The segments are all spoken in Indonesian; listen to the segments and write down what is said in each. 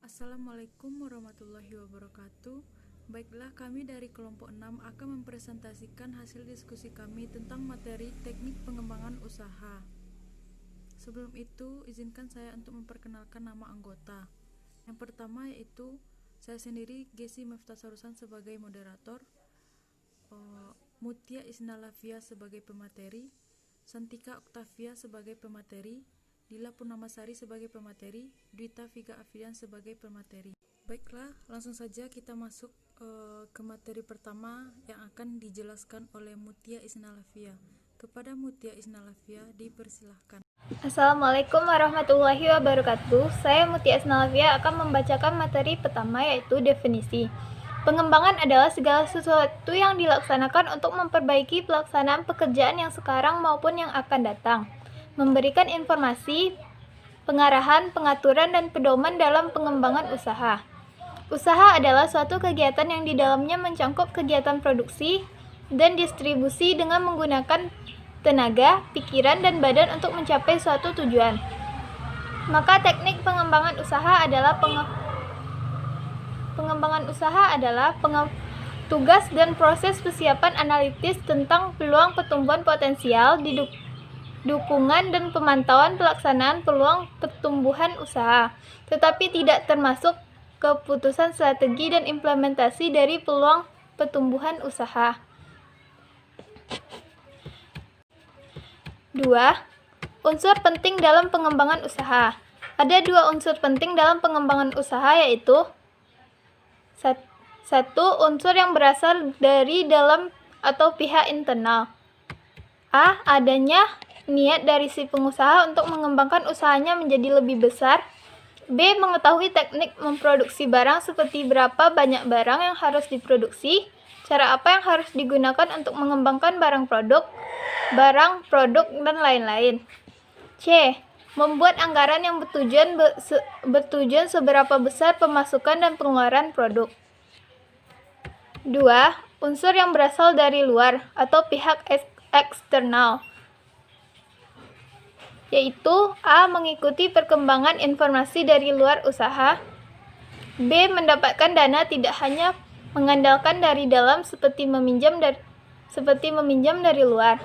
Assalamualaikum warahmatullahi wabarakatuh. Baiklah, kami dari kelompok 6 akan mempresentasikan hasil diskusi kami tentang materi teknik pengembangan usaha. Sebelum itu, izinkan saya untuk memperkenalkan nama anggota. Yang pertama yaitu saya sendiri, Gesi Meftasarusan sebagai moderator, Mutia Isnalavia sebagai pemateri, Santika Oktavia sebagai pemateri, Dila Purnamasari sebagai pemateri, Dwita Viga Afian sebagai pemateri. Baiklah, langsung saja kita masuk ke materi pertama yang akan dijelaskan oleh Mutia Isnalavia. Kepada Mutia Isnalavia dipersilahkan. Assalamualaikum warahmatullahi wabarakatuh. Saya Mutia Isnalavia akan membacakan materi pertama, yaitu definisi. Pengembangan adalah segala sesuatu yang dilaksanakan untuk memperbaiki pelaksanaan pekerjaan yang sekarang maupun yang akan datang. Memberikan informasi, pengarahan, pengaturan, dan pedoman dalam pengembangan usaha. Usaha adalah suatu kegiatan yang di dalamnya mencangkup kegiatan produksi dan distribusi dengan menggunakan tenaga, pikiran, dan badan untuk mencapai suatu tujuan. Maka teknik pengembangan usaha adalah tugas dan proses persiapan analitis tentang peluang pertumbuhan potensial, dukungan dan pemantauan pelaksanaan peluang pertumbuhan usaha, tetapi tidak termasuk keputusan strategi dan implementasi dari peluang pertumbuhan usaha. 2. Unsur penting dalam pengembangan usaha. Ada 2 unsur penting dalam pengembangan usaha, yaitu 1. Unsur yang berasal dari dalam atau pihak internal. A. Adanya niat dari si pengusaha untuk mengembangkan usahanya menjadi lebih besar. B. Mengetahui teknik memproduksi barang seperti berapa banyak barang yang harus diproduksi, cara apa yang harus digunakan untuk mengembangkan barang produk, dan lain-lain. C. Membuat anggaran yang bertujuan seberapa besar pemasukan dan pengeluaran produk. 2. Unsur yang berasal dari luar atau pihak eksternal, yaitu A. Mengikuti perkembangan informasi dari luar usaha. B. Mendapatkan dana tidak hanya mengandalkan dari dalam seperti meminjam dari luar.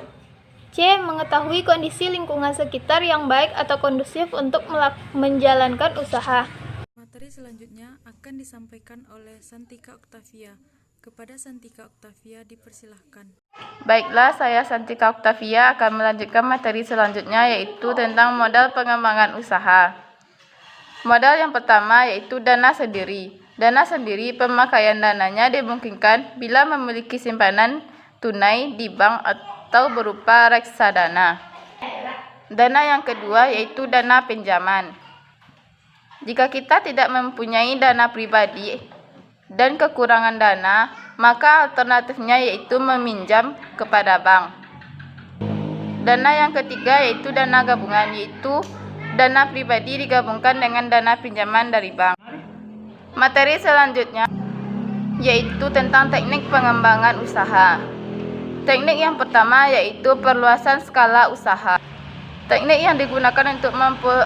C. Mengetahui kondisi lingkungan sekitar yang baik atau kondusif untuk menjalankan usaha. Materi selanjutnya akan disampaikan oleh Santika Oktavia. Kepada Santika Oktavia dipersilahkan. Baiklah, saya Santika Oktavia akan melanjutkan materi selanjutnya, yaitu tentang modal pengembangan usaha. Modal yang pertama yaitu dana sendiri. Dana sendiri, pemakaian dananya dimungkinkan bila memiliki simpanan tunai di bank atau berupa reksadana. Dana yang kedua yaitu dana pinjaman. Jika kita tidak mempunyai dana pribadi dan kekurangan dana, maka alternatifnya yaitu meminjam kepada bank. Dana yang ketiga yaitu dana gabungan, yaitu dana pribadi digabungkan dengan dana pinjaman dari bank. Materi selanjutnya yaitu tentang teknik pengembangan usaha. Teknik yang pertama yaitu perluasan skala usaha. Teknik yang digunakan untuk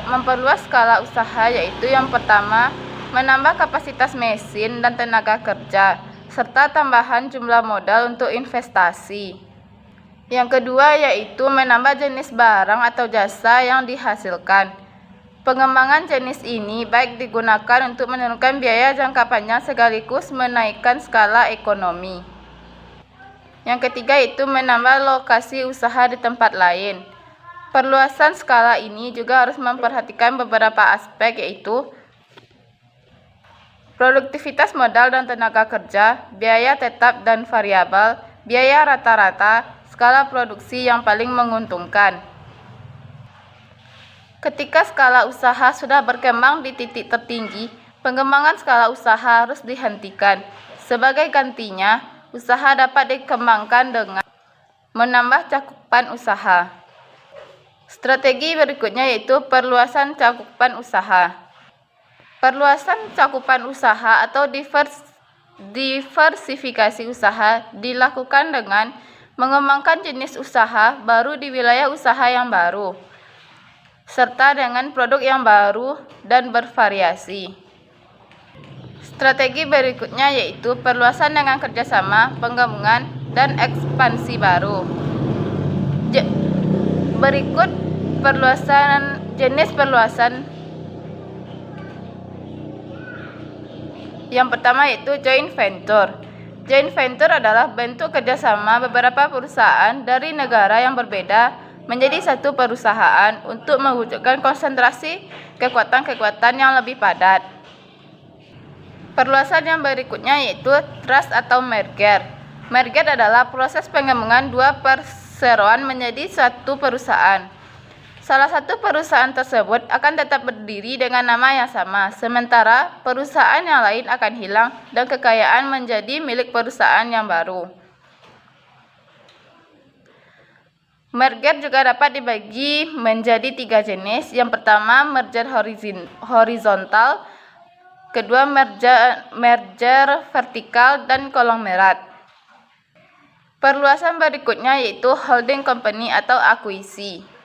memperluas skala usaha yaitu yang pertama, menambah kapasitas mesin dan tenaga kerja, serta tambahan jumlah modal untuk investasi. Yang kedua yaitu menambah jenis barang atau jasa yang dihasilkan. Pengembangan jenis ini baik digunakan untuk menurunkan biaya jangka panjang sekaligus menaikkan skala ekonomi. Yang ketiga yaitu menambah lokasi usaha di tempat lain. Perluasan skala ini juga harus memperhatikan beberapa aspek, yaitu produktivitas modal dan tenaga kerja, biaya tetap dan variabel, biaya rata-rata, skala produksi yang paling menguntungkan. Ketika skala usaha sudah berkembang di titik tertinggi, pengembangan skala usaha harus dihentikan. Sebagai gantinya, usaha dapat dikembangkan dengan menambah cakupan usaha. Strategi berikutnya yaitu perluasan cakupan usaha. Perluasan cakupan usaha atau diversifikasi usaha dilakukan dengan mengembangkan jenis usaha baru di wilayah usaha yang baru, serta dengan produk yang baru dan bervariasi. Strategi berikutnya yaitu perluasan dengan kerjasama, penggabungan, dan ekspansi baru. Berikut jenis perluasan. Yang pertama yaitu joint venture. Joint venture adalah bentuk kerjasama beberapa perusahaan dari negara yang berbeda menjadi satu perusahaan untuk mewujudkan konsentrasi kekuatan-kekuatan yang lebih padat. Perluasan yang berikutnya yaitu trust atau merger. Merger adalah proses penggabungan dua perseroan menjadi satu perusahaan. Salah satu perusahaan tersebut akan tetap berdiri dengan nama yang sama, sementara perusahaan yang lain akan hilang dan kekayaan menjadi milik perusahaan yang baru. Merger juga dapat dibagi menjadi 3 jenis. Yang pertama, merger horizontal, kedua merger vertikal, dan konglomerat. Perluasan berikutnya yaitu holding company atau akuisisi.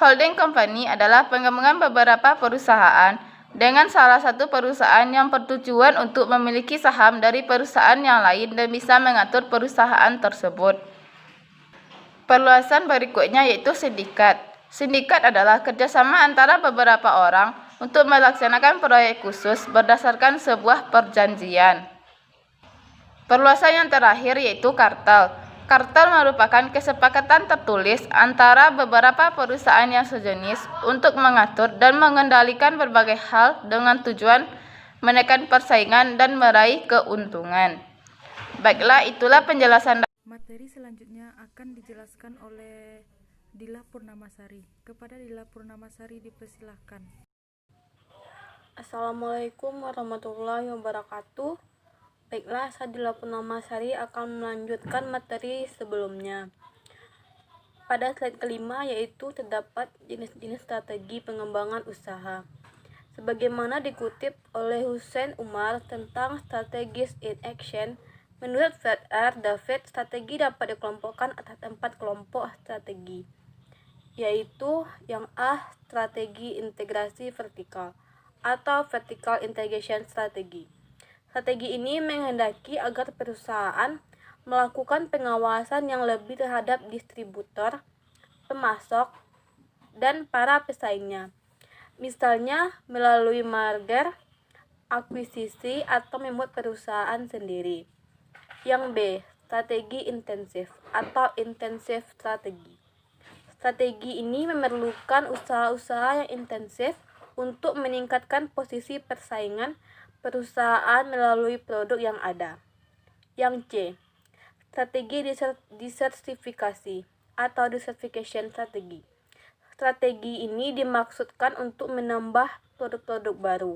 Holding company adalah penggabungan beberapa perusahaan dengan salah satu perusahaan yang bertujuan untuk memiliki saham dari perusahaan yang lain dan bisa mengatur perusahaan tersebut. Perluasan berikutnya yaitu sindikat. Sindikat adalah kerjasama antara beberapa orang untuk melaksanakan proyek khusus berdasarkan sebuah perjanjian. Perluasan yang terakhir yaitu kartel. Kartel merupakan kesepakatan tertulis antara beberapa perusahaan yang sejenis untuk mengatur dan mengendalikan berbagai hal dengan tujuan menekan persaingan dan meraih keuntungan. Baiklah, itulah penjelasan. Materi selanjutnya akan dijelaskan oleh Dila Purnamasari. Kepada Dila Purnamasari dipersilahkan. Assalamualaikum warahmatullahi wabarakatuh. Baiklah, saya Dila Purnamasari akan melanjutkan materi sebelumnya. Pada slide kelima yaitu terdapat jenis-jenis strategi pengembangan usaha. Sebagaimana dikutip oleh Hussein Umar tentang strategies in action, menurut Fred R. David, strategi dapat dikelompokkan atas 4 kelompok strategi, yaitu yang A, strategi integrasi vertikal atau vertical integration strategy. Strategi ini menghendaki agar perusahaan melakukan pengawasan yang lebih terhadap distributor, pemasok, dan para pesaingnya. Misalnya melalui merger, akuisisi, atau membuat perusahaan sendiri. Yang B, strategi intensif atau intensive strategi. Strategi ini memerlukan usaha-usaha yang intensif untuk meningkatkan posisi persaingan perusahaan melalui produk yang ada. Yang C, strategi disertifikasi atau desertification strategi. Strategi ini dimaksudkan untuk menambah produk-produk baru.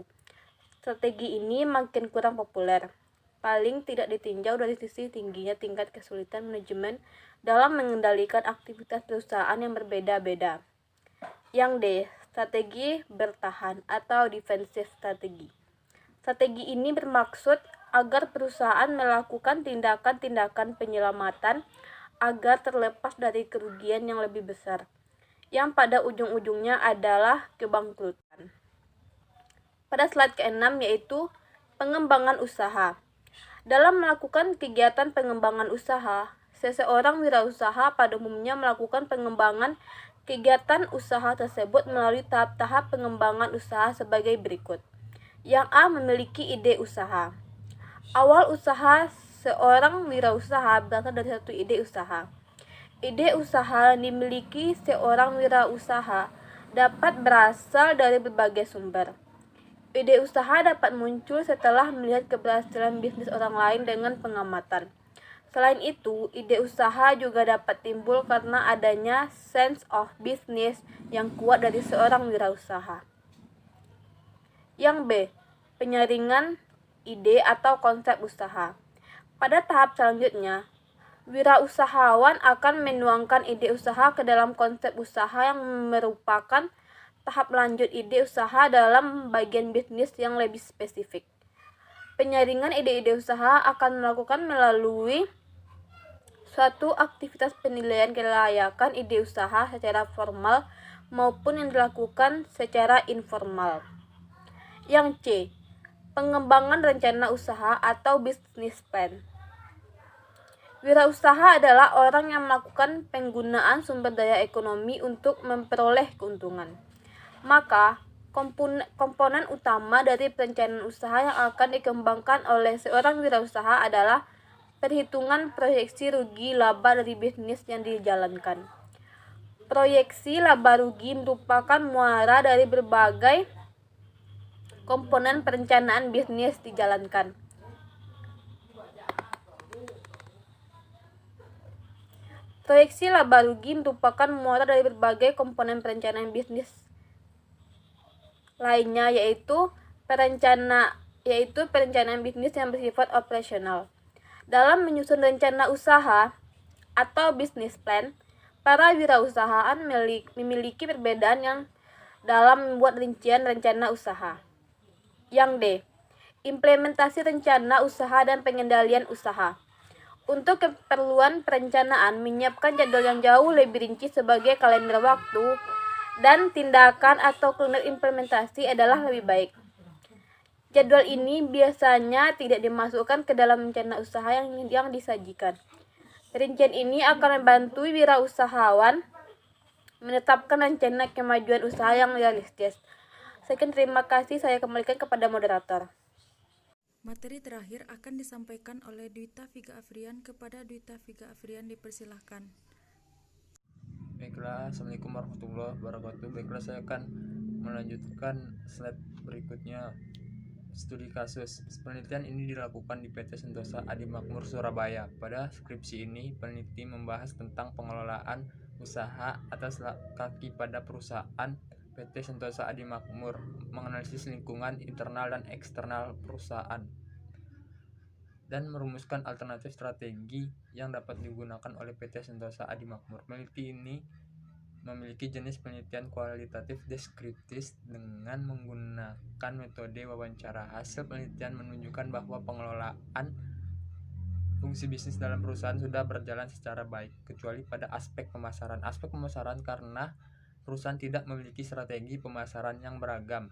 Strategi ini makin kurang populer, paling tidak ditinjau dari sisi tingginya tingkat kesulitan manajemen dalam mengendalikan aktivitas perusahaan yang berbeda-beda. Yang D, strategi bertahan atau defensive strategi. Strategi ini bermaksud agar perusahaan melakukan tindakan-tindakan penyelamatan agar terlepas dari kerugian yang lebih besar, yang pada ujung-ujungnya adalah kebangkrutan. Pada slide ke-6 yaitu pengembangan usaha. Dalam melakukan kegiatan pengembangan usaha, seseorang wirausaha pada umumnya melakukan pengembangan kegiatan usaha tersebut melalui tahap-tahap pengembangan usaha sebagai berikut. Yang A, memiliki ide usaha. Awal usaha seorang wirausaha berasal dari satu ide usaha. Ide usaha yang dimiliki seorang wirausaha dapat berasal dari berbagai sumber. Ide usaha dapat muncul setelah melihat keberhasilan bisnis orang lain dengan pengamatan. Selain itu, ide usaha juga dapat timbul karena adanya sense of business yang kuat dari seorang wirausaha. Yang B, penyaringan ide atau konsep usaha. Pada tahap selanjutnya, wirausahawan akan menuangkan ide usaha ke dalam konsep usaha yang merupakan tahap lanjut ide usaha dalam bagian bisnis yang lebih spesifik. Penyaringan ide-ide usaha akan melakukan melalui suatu aktivitas penilaian kelayakan ide usaha secara formal maupun yang dilakukan secara informal. Yang C. Pengembangan rencana usaha atau business plan. Wirausaha adalah orang yang melakukan penggunaan sumber daya ekonomi untuk memperoleh keuntungan. Maka, komponen utama dari perencanaan usaha yang akan dikembangkan oleh seorang wirausaha adalah perhitungan proyeksi rugi laba dari bisnis yang dijalankan. Proyeksi laba rugi merupakan muara dari berbagai komponen perencanaan bisnis dijalankan. Proyeksi laba rugi merupakan muara dari berbagai komponen perencanaan bisnis lainnya, yaitu perencanaan bisnis yang bersifat operasional. Dalam menyusun rencana usaha atau business plan, para wirausahaan memiliki perbedaan yang dalam membuat rincian rencana usaha. Yang D. Implementasi rencana usaha dan pengendalian usaha. Untuk keperluan perencanaan, menyiapkan jadwal yang jauh lebih rinci sebagai kalender waktu dan tindakan atau kalender implementasi adalah lebih baik. Jadwal ini biasanya tidak dimasukkan ke dalam rencana usaha yang disajikan. Rincian ini akan membantu wirausahawan menetapkan rencana kemajuan usaha yang realistis. Sekian, terima kasih. Saya kembalikan kepada moderator. Materi terakhir akan disampaikan oleh Dwita Viga Afrian. Kepada Dwita Viga Afrian dipersilahkan. Baiklah, Assalamualaikum warahmatullahi wabarakatuh. Baiklah, saya akan melanjutkan slide berikutnya. Studi kasus. Penelitian ini dilakukan di PT Sentosa Adi Makmur, Surabaya. Pada skripsi ini, peneliti membahas tentang pengelolaan usaha atas kaki pada perusahaan PT Sentosa Adi Makmur, menganalisis lingkungan internal dan eksternal perusahaan, dan merumuskan alternatif strategi yang dapat digunakan oleh PT Sentosa Adi Makmur. Peneliti ini memiliki jenis penelitian kualitatif deskriptif dengan menggunakan metode wawancara. Hasil penelitian menunjukkan bahwa pengelolaan fungsi bisnis dalam perusahaan sudah berjalan secara baik, kecuali pada aspek pemasaran. Aspek pemasaran karena perusahaan tidak memiliki strategi pemasaran yang beragam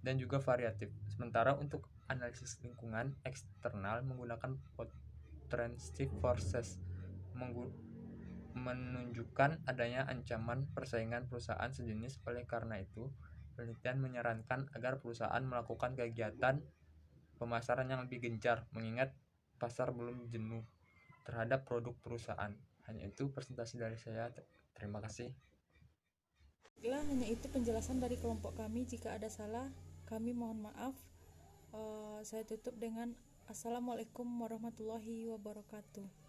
dan juga variatif. Sementara untuk analisis lingkungan eksternal menggunakan potential forces, menunjukkan adanya ancaman persaingan perusahaan sejenis. Oleh karena itu, penelitian menyarankan agar perusahaan melakukan kegiatan pemasaran yang lebih gencar, mengingat pasar belum jenuh terhadap produk perusahaan. Hanya itu presentasi dari saya. Terima kasih. Hanya itu penjelasan dari kelompok kami. Jika ada salah, kami mohon maaf. Saya tutup dengan Assalamualaikum warahmatullahi wabarakatuh.